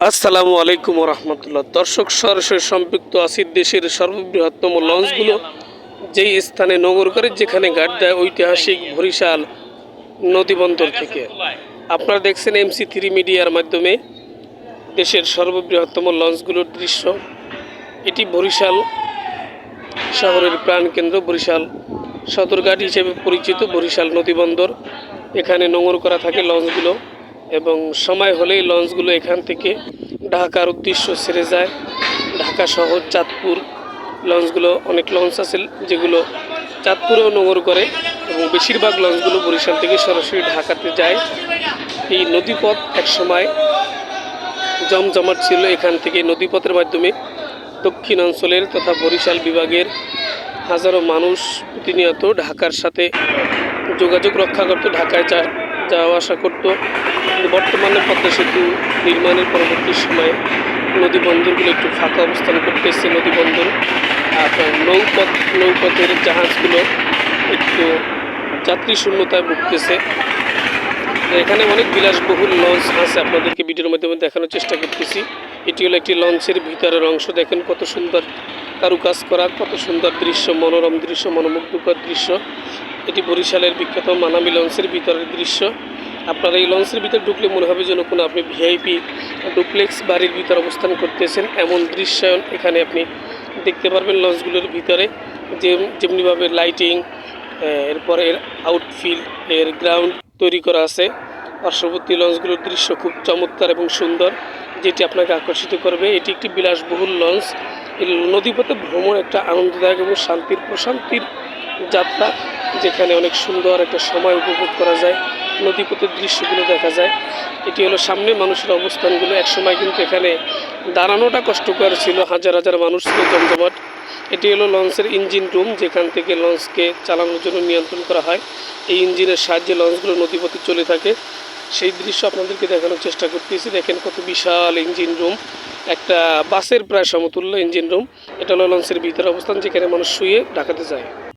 আসসালামু আলাইকুম রহমতুল্লাহ। দর্শক, সরাসরি সম্পৃক্ত আছি দেশের সর্ববৃহত্তম লঞ্চগুলো যেই স্থানে নোঙর করে, যেখানে ঘাট দেয় ঐতিহাসিক বরিশাল নদীবন্দর থেকে। আপনারা দেখছেন MC3 মিডিয়ার মাধ্যমে দেশের সর্ববৃহত্তম লঞ্চগুলোর দৃশ্য। এটি বরিশাল শহরের প্রাণকেন্দ্র, বরিশাল সদরঘাট হিসেবে পরিচিত বরিশাল নদীবন্দর। এখানে নোঙর করা থাকে লঞ্চগুলো, এবং সময় হলেই লঞ্চগুলো এখান থেকে ঢাকার উদ্দেশ্য ছেড়ে যায়। ঢাকা শহর, চাঁদপুর লঞ্চগুলো, অনেক লঞ্চ আছে যেগুলো চাঁদপুরেও নোঙর করে, এবং বেশিরভাগ লঞ্চগুলো বরিশাল থেকে সরাসরি ঢাকাতে যায়। এই নদীপথ একসময় জমজমাট ছিল। এখান থেকে নদীপথের মাধ্যমে দক্ষিণ অঞ্চলের তথা বরিশাল বিভাগের হাজারো মানুষ প্রতিনিয়ত ঢাকার সাথে যোগাযোগ রক্ষা করত, ঢাকায় যাওয়া আসা করত। কিন্তু বর্তমানে পদ্মা সেতু নির্মাণের পরবর্তী সময়ে নদী বন্দরগুলো একটু ফাঁকা অবস্থান করতেছে। নদী বন্দর আপনার নৌপথের জাহাজগুলো একটু যাত্রী শূন্যতায় ভুগতেছে। এখানে অনেক বিলাসবহুল লঞ্চ আছে, আপনাদেরকে ভিডিওর মাধ্যমে দেখানোর চেষ্টা করতেছি। এটি হলো একটি লঞ্চের ভিতরের অংশ। দেখেন কত সুন্দর কারুকাজ করা, কত সুন্দর দৃশ্য, মনোরম দৃশ্য, মনোমুগ্ধকর দৃশ্য। এটি বরিশালের বিখ্যাত মানামি লঞ্চের ভিতরের দৃশ্য। আপনারা এই লঞ্চের ভিতরে ঢুকলে মনে হবে যেন কোনো আপনি ভিআইপি ডুপ্লেক্স বাড়ির ভিতরে অবস্থান করতেছেন, এমন দৃশ্যায়ন এখানে আপনি দেখতে পারবেন লঞ্চগুলোর ভিতরে। যেমনিভাবে লাইটিং, এরপরে এর আউটফিল্ড, এর গ্রাউন্ড তৈরি করা আছে। পার্শ্ববর্তী লঞ্চগুলোর দৃশ্য খুব চমৎকার এবং সুন্দর, যেটি আপনাকে আকর্ষিত করবে। এটি একটি বিলাসবহুল লঞ্চ। এই নদীপথে ভ্রমণ একটা আনন্দদায়ক এবং প্রশান্তির যাত্রা, যেখানে অনেক সুন্দর একটা সময় উপভোগ করা যায়, নদীপথের দৃশ্যগুলো দেখা যায়। এটি হলো সামনে মানুষের অবস্থানগুলো। একসময় কিন্তু এখানে দাঁড়ানোটা কষ্টকর ছিল, হাজার হাজার মানুষ ছিল, জমজমাট। এটি হলো লঞ্চের ইঞ্জিন রুম, যেখান থেকে লঞ্চকে চালানোর জন্য নিয়ন্ত্রণ করা হয়। এই ইঞ্জিনের সাহায্যে লঞ্চগুলো নদীপথে চলে থাকে। সেই দৃশ্য আপনাদেরকে দেখানোর চেষ্টা করতেছি। দেখেন কত বিশাল ইঞ্জিন রুম, একটা বাসের প্রায় সমতুল্য ইঞ্জিন রুম। এটা হলো লঞ্চের ভিতরে অবস্থান, যেখানে মানুষ শুয়ে ঢাকাতে যায়।